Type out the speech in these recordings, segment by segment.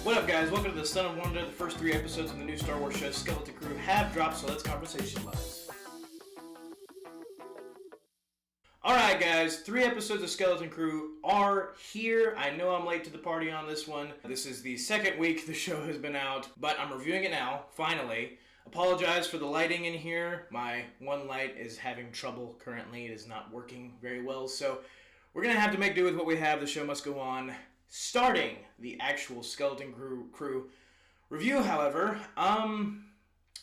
What up, guys? Welcome to the Son of Wonder. The first 3 episodes of the new Star Wars show Skeleton Crew have dropped, so let's conversationalize. Alright, guys, 3 episodes of Skeleton Crew are here. I know I'm late to the party on this one. This is the second week the show has been out, but I'm reviewing it now, finally. Apologize for the lighting in here. My one light is having trouble currently. It is not working very well, so we're going to have to make do with what we have. The show must go on. Starting the actual Skeleton Crew review, however,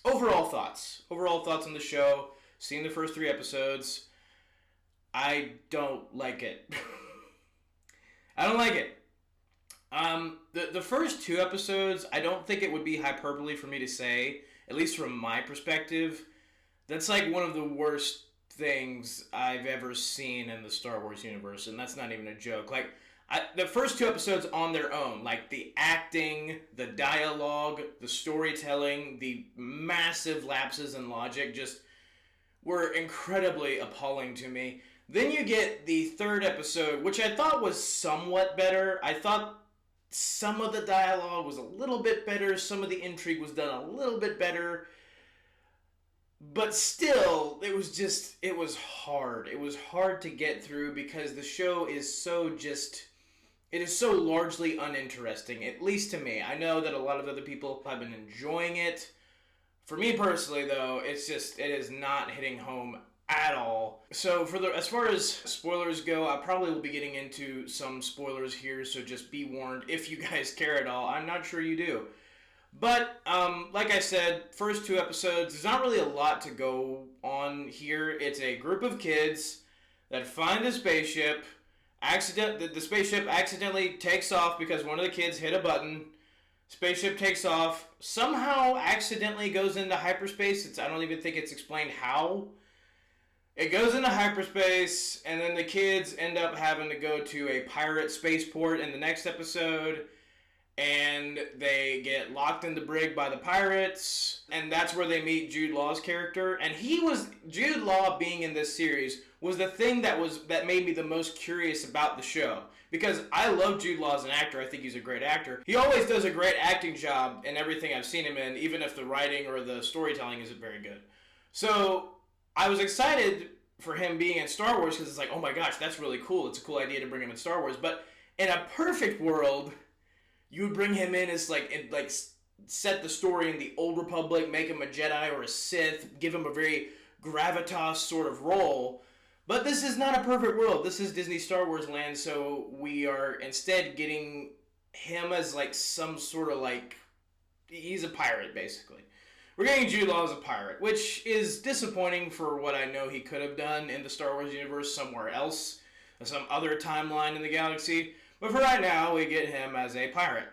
overall thoughts on the show. Seeing the first 3 episodes, I don't like it. I don't like it. The first 2 episodes, I don't think it would be hyperbole for me to say, at least from my perspective, that's like one of the worst things I've ever seen in the Star Wars universe, and that's not even a joke. Like, the first 2 episodes on their own, like the acting, the dialogue, the storytelling, the massive lapses in logic, just were incredibly appalling to me. Then you get the 3rd episode, which I thought was somewhat better. I thought some of the dialogue was a little bit better, some of the intrigue was done a little bit better. But still, it was hard. It was hard to get through because the show is so it is so largely uninteresting, at least to me. I know that a lot of other people have been enjoying it. For me personally, though, it is not hitting home at all. So as far as spoilers go, I probably will be getting into some spoilers here, so just be warned if you guys care at all. I'm not sure you do. But, like I said, first 2 episodes, there's not really a lot to go on here. It's a group of kids that find a spaceship. The spaceship accidentally takes off because one of the kids hit a button. Spaceship takes off, somehow accidentally goes into hyperspace. I don't even think it's explained how. It goes into hyperspace, and then the kids end up having to go to a pirate spaceport in the next episode, and they get locked in the brig by the pirates, and that's where they meet Jude Law's character. And Jude Law being in this series was the thing that made me the most curious about the show, because I love Jude Law as an actor. I think he's a great actor. He always does a great acting job in everything I've seen him in, even if the writing or the storytelling isn't very good. So I was excited for him being in Star Wars because it's like, oh my gosh, that's really cool. It's a cool idea to bring him in Star Wars. But in a perfect world, you would bring him in as set the story in the Old Republic, make him a Jedi or a Sith, give him a very gravitas sort of role. But this is not a perfect world. This is Disney Star Wars land, so we are instead getting him as some sort of he's a pirate, basically. We're getting Jude Law as a pirate, which is disappointing for what I know he could have done in the Star Wars universe somewhere else, some other timeline in the galaxy. But for right now, we get him as a pirate.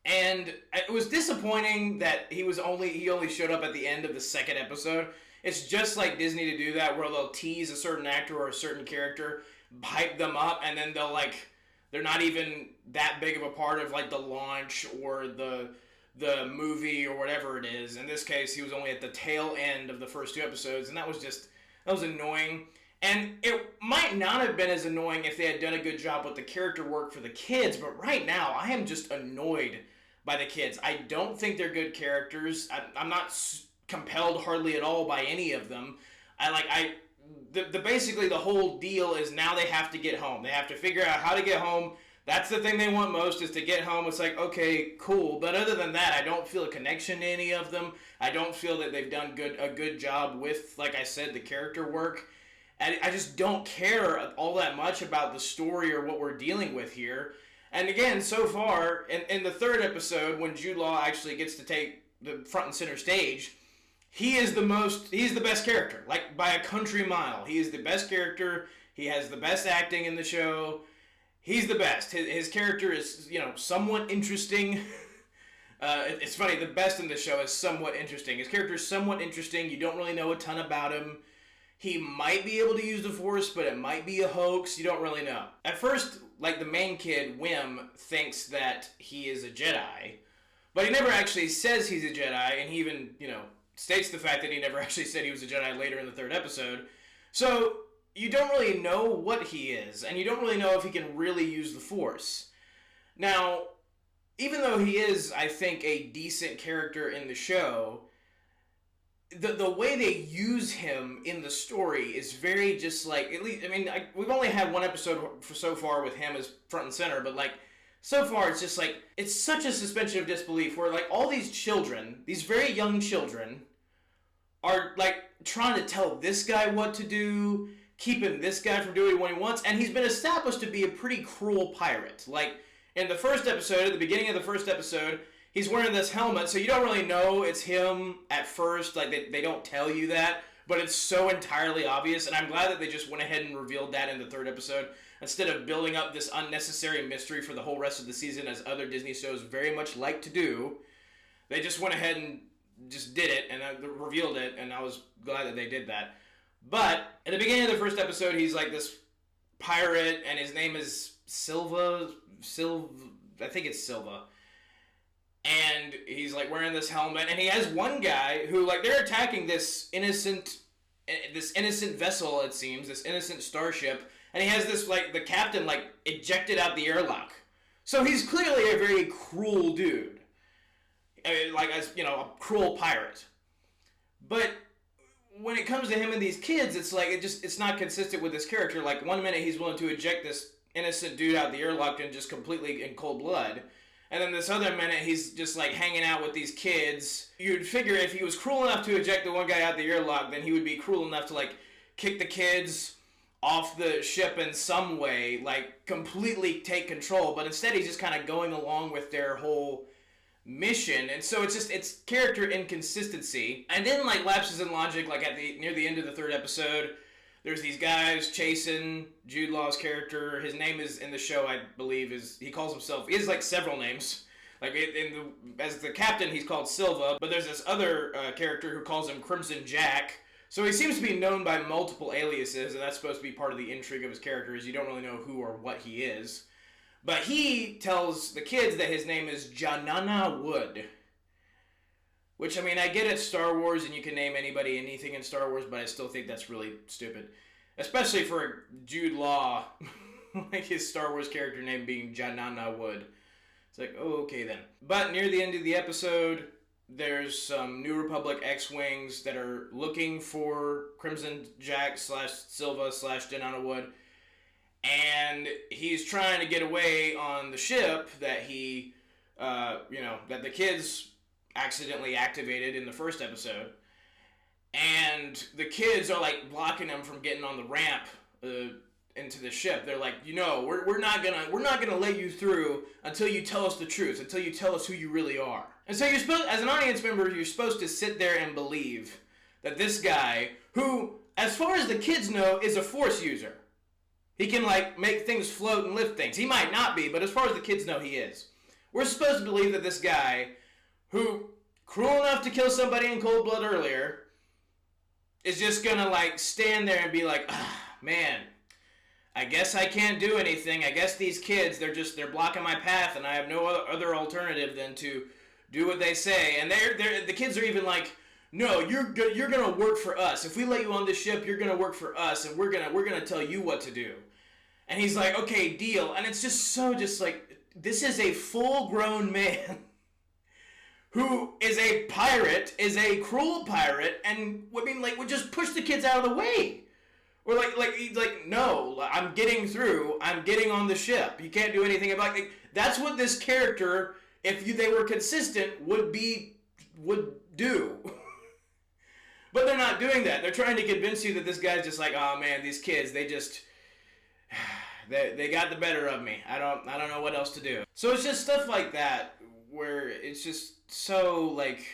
And it was disappointing that he only showed up at the end of the 2nd episode. It's just like Disney to do that, where they'll tease a certain actor or a certain character, hype them up, and then they're not even that big of a part of the launch or the movie or whatever it is. In this case, he was only at the tail end of the first 2 episodes, and that was annoying. And it might not have been as annoying if they had done a good job with the character work for the kids, but right now, I am just annoyed by the kids. I don't think they're good characters. I'm not compelled hardly at all by any of them. Basically the whole deal is now they have to get home. They have to figure out how to get home. That's the thing they want most, is to get home. It's like, okay, cool. But other than that, I don't feel a connection to any of them. I don't feel that they've done a good job with, like I said, the character work. I just don't care all that much about the story or what we're dealing with here. And again, so far, in the 3rd episode, when Jude Law actually gets to take the front and center stage, he's the best character, by a country mile. He is the best character. He has the best acting in the show. He's the best. His character is, somewhat interesting. It's funny, the best in the show is somewhat interesting. His character is somewhat interesting. You don't really know a ton about him. He might be able to use the Force, but it might be a hoax. You don't really know. At first, the main kid, Wim, thinks that he is a Jedi, but he never actually says he's a Jedi, and he even, states the fact that he never actually said he was a Jedi later in the 3rd episode. So you don't really know what he is, and you don't really know if he can really use the Force. Now, even though he is, I think, a decent character in the show, the way they use him in the story is very just like, at least, I mean, we've only had one episode so far with him as front and center, but like, so far it's just like, it's such a suspension of disbelief where like all these children, these very young children, are like trying to tell this guy what to do, keeping this guy from doing what he wants, and he's been established to be a pretty cruel pirate. Like, in the first episode, at the beginning of the first episode, he's wearing this helmet, so you don't really know it's him at first. Like, they don't tell you that, but it's so entirely obvious, and I'm glad that they just went ahead and revealed that in the third episode, instead of building up this unnecessary mystery for the whole rest of the season, as other Disney shows very much like to do. They just went ahead and just did it, and revealed it, and I was glad that they did that. But, at the beginning of the first episode, he's like this pirate, and his name is Silva, I think it's Silva. And he's like wearing this helmet, and he has one guy who, like, they're attacking this innocent vessel, it seems, this innocent starship, and he has this, like, the captain, like, ejected out the airlock. So he's clearly a very cruel dude. I mean, like, as, you know, a cruel pirate. But when it comes to him and these kids, it's like, it's not consistent with his character. Like, one minute he's willing to eject this innocent dude out the airlock and just completely in cold blood. And then this other minute, he's just, like, hanging out with these kids. You'd figure if he was cruel enough to eject the one guy out the airlock, then he would be cruel enough to, like, kick the kids off the ship in some way, like, completely take control. But instead, he's just kind of going along with their whole mission. And so it's character inconsistency. And then, like, lapses in logic, like, near the end of the third episode, there's these guys chasing Jude Law's character. His name is, in the show, I believe, he calls himself, he has like several names. Like, as the captain, he's called Silva, but there's this other character who calls him Crimson Jack. So he seems to be known by multiple aliases, and that's supposed to be part of the intrigue of his character, is you don't really know who or what he is. But he tells the kids that his name is Janana Wood. Which, I mean, I get it's Star Wars and you can name anybody anything in Star Wars, but I still think that's really stupid. Especially for Jude Law, like his Star Wars character name being Janana Wood. It's like, oh, okay then. But near the end of the episode, there's some New Republic X-Wings that are looking for Crimson Jack / Silva / Janana Wood. And he's trying to get away on the ship that that the kids accidentally activated in the first episode, and the kids are like blocking him from getting on the ramp into the ship. They're like, we're not gonna let you through until you tell us the truth, until you tell us who you really are. And so you're supposed, as an audience member, you're supposed to sit there and believe that this guy, who, as far as the kids know, is a Force user. He can like make things float and lift things. He might not be, but as far as the kids know, he is. We're supposed to believe that this guy, who, cruel enough to kill somebody in cold blood earlier, is just gonna, like, stand there and be like, man, I guess I can't do anything. I guess these kids, they're blocking my path, and I have no other alternative than to do what they say. And the kids are even like, no, you're gonna work for us. If we let you on this ship, you're gonna work for us, and we're gonna tell you what to do. And he's like, okay, deal. And it's just like, this is a full-grown man who is a pirate, is a cruel pirate, and, I mean, like, would just push the kids out of the way. Or, he's like, no, I'm getting through, I'm getting on the ship, you can't do anything about it. Like, that's what this character, if they were consistent, would do. But they're not doing that. They're trying to convince you that this guy's just like, oh man, these kids, they got the better of me. I don't know what else to do. So it's just stuff like that, where it's just so, like,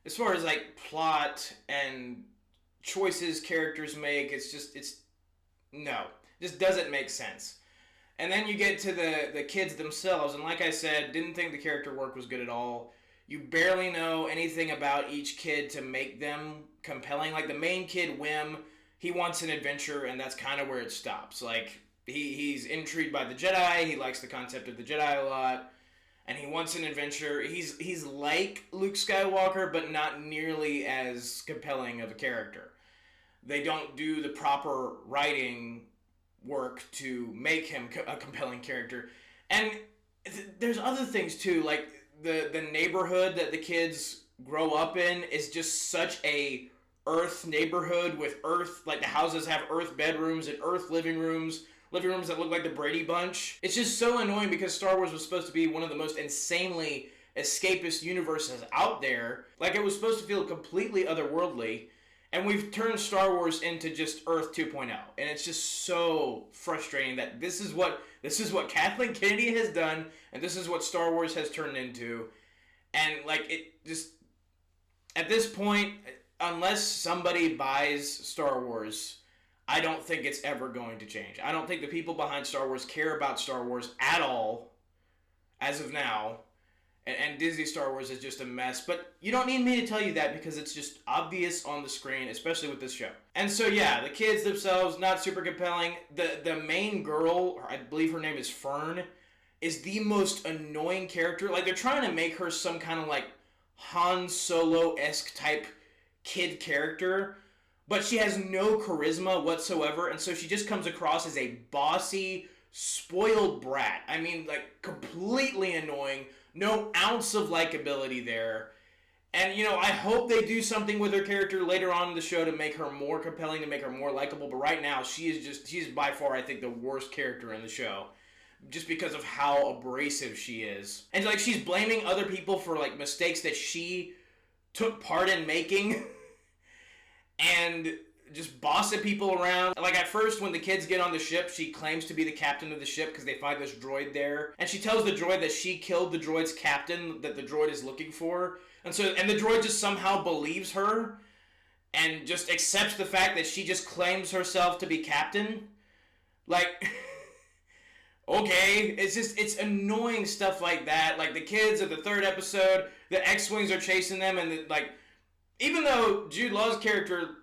as far as, like, plot and choices characters make, it just doesn't make sense. And then you get to the kids themselves, and like I said, didn't think the character work was good at all. You barely know anything about each kid to make them compelling. Like, the main kid, Wim, he wants an adventure, and that's kind of where it stops. Like, he's intrigued by the Jedi, he likes the concept of the Jedi a lot, and he wants an adventure. He's like Luke Skywalker, but not nearly as compelling of a character. They don't do the proper writing work to make him a compelling character. And there's other things too, like the neighborhood that the kids grow up in is just such a Earth neighborhood with Earth, like the houses have Earth bedrooms and Earth living rooms that look like the Brady Bunch. It's just so annoying because Star Wars was supposed to be one of the most insanely escapist universes out there. Like, it was supposed to feel completely otherworldly, and we've turned Star Wars into just Earth 2.0, and it's just so frustrating that this is what Kathleen Kennedy has done, and this is what Star Wars has turned into. And like, it just, at this point, unless somebody buys Star Wars, I don't think it's ever going to change. I don't think the people behind Star Wars care about Star Wars at all, as of now. And Disney Star Wars is just a mess. But you don't need me to tell you that because it's just obvious on the screen, especially with this show. And so, yeah, the kids themselves, not super compelling. The main girl, I believe her name is Fern, is the most annoying character. Like, they're trying to make her some kind of, like, Han Solo-esque type kid character, but she has no charisma whatsoever, and so she just comes across as a bossy, spoiled brat. I mean, like, completely annoying, no ounce of likability there. And, you know, I hope they do something with her character later on in the show to make her more compelling, to make her more likable, but right now, she's by far, I think, the worst character in the show, just because of how abrasive she is. And, like, she's blaming other people for, like, mistakes that she took part in making, and just bossing people around. Like, at first, when the kids get on the ship, she claims to be the captain of the ship because they find this droid there. And she tells the droid that she killed the droid's captain that the droid is looking for. And the droid just somehow believes her and just accepts the fact that she just claims herself to be captain. Like, okay, it's annoying stuff like that. Like, the kids at the third episode, the X-Wings are chasing them, and even though Jude Law's character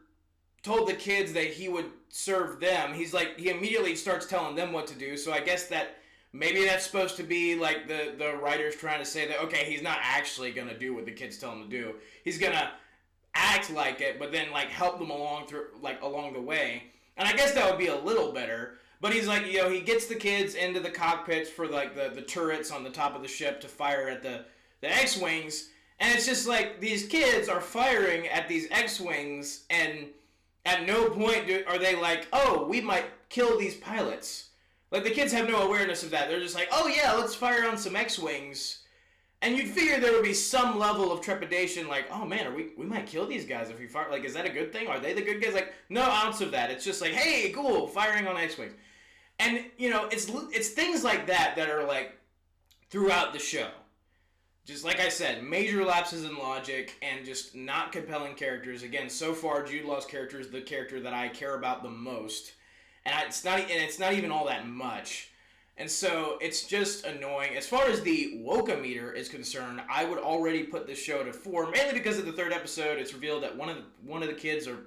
told the kids that he would serve them, he immediately starts telling them what to do, so I guess that maybe that's supposed to be, like, the writers trying to say that, okay, he's not actually going to do what the kids tell him to do. He's going to act like it, but then, like, help them along the way. And I guess that would be a little better, but he's like, you know, he gets the kids into the cockpits for, like, the turrets on the top of the ship to fire at the X-Wings. And it's just like, these kids are firing at these X-Wings, and at no point are they like, oh, we might kill these pilots. Like, the kids have no awareness of that. They're just like, oh yeah, let's fire on some X-Wings. And you'd figure there would be some level of trepidation, like, oh man, we might kill these guys if we fire. Like, is that a good thing? Are they the good guys? Like, no ounce of that. It's just like, hey, cool, firing on X-Wings. And, you know, it's things like that that are, like, throughout the show. Just like I said, major lapses in logic and just not compelling characters. Again, so far, Jude Law's character is the character that I care about the most, and it's not even all that much. And so it's just annoying. As far as the Woke-O-Meter is concerned, I would already put this show to 4, mainly because of the third episode. It's revealed that one of the kids, or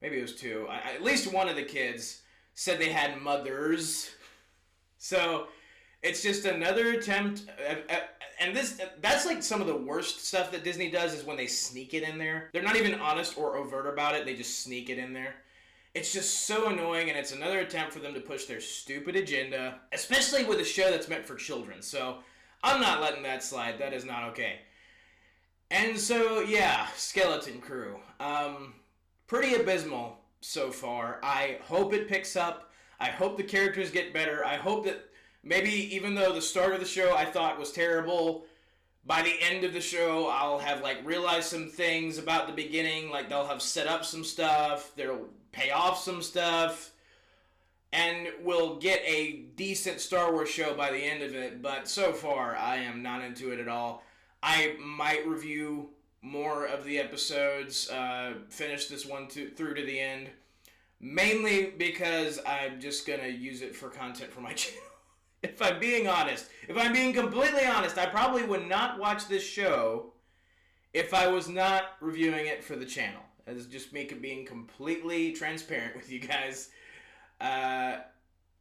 maybe it was 2, at least one of the kids said they had mothers. So it's just another attempt, and that's like some of the worst stuff that Disney does is when they sneak it in there. They're not even honest or overt about it, they just sneak it in there. It's just so annoying, and it's another attempt for them to push their stupid agenda, especially with a show that's meant for children. So I'm not letting that slide. That is not okay. And so, yeah, Skeleton Crew. Pretty abysmal so far. I hope it picks up. I hope the characters get better. I hope that maybe even though the start of the show I thought was terrible, by the end of the show I'll have, like, realized some things about the beginning. Like, they'll have set up some stuff. They'll pay off some stuff. And we'll get a decent Star Wars show by the end of it. But so far, I am not into it at all. I might review more of the episodes, finish this one through to the end. Mainly because I'm just going to use it for content for my channel. If I'm being honest, if I'm being completely honest, I probably would not watch this show if I was not reviewing it for the channel. It's just me being completely transparent with you guys,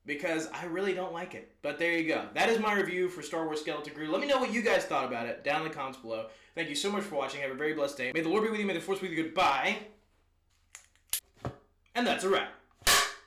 because I really don't like it. But there you go. That is my review for Star Wars Skeleton Crew. Let me know what you guys thought about it down in the comments below. Thank you so much for watching. Have a very blessed day. May the Lord be with you. May the Force be with you. Goodbye. And that's a wrap.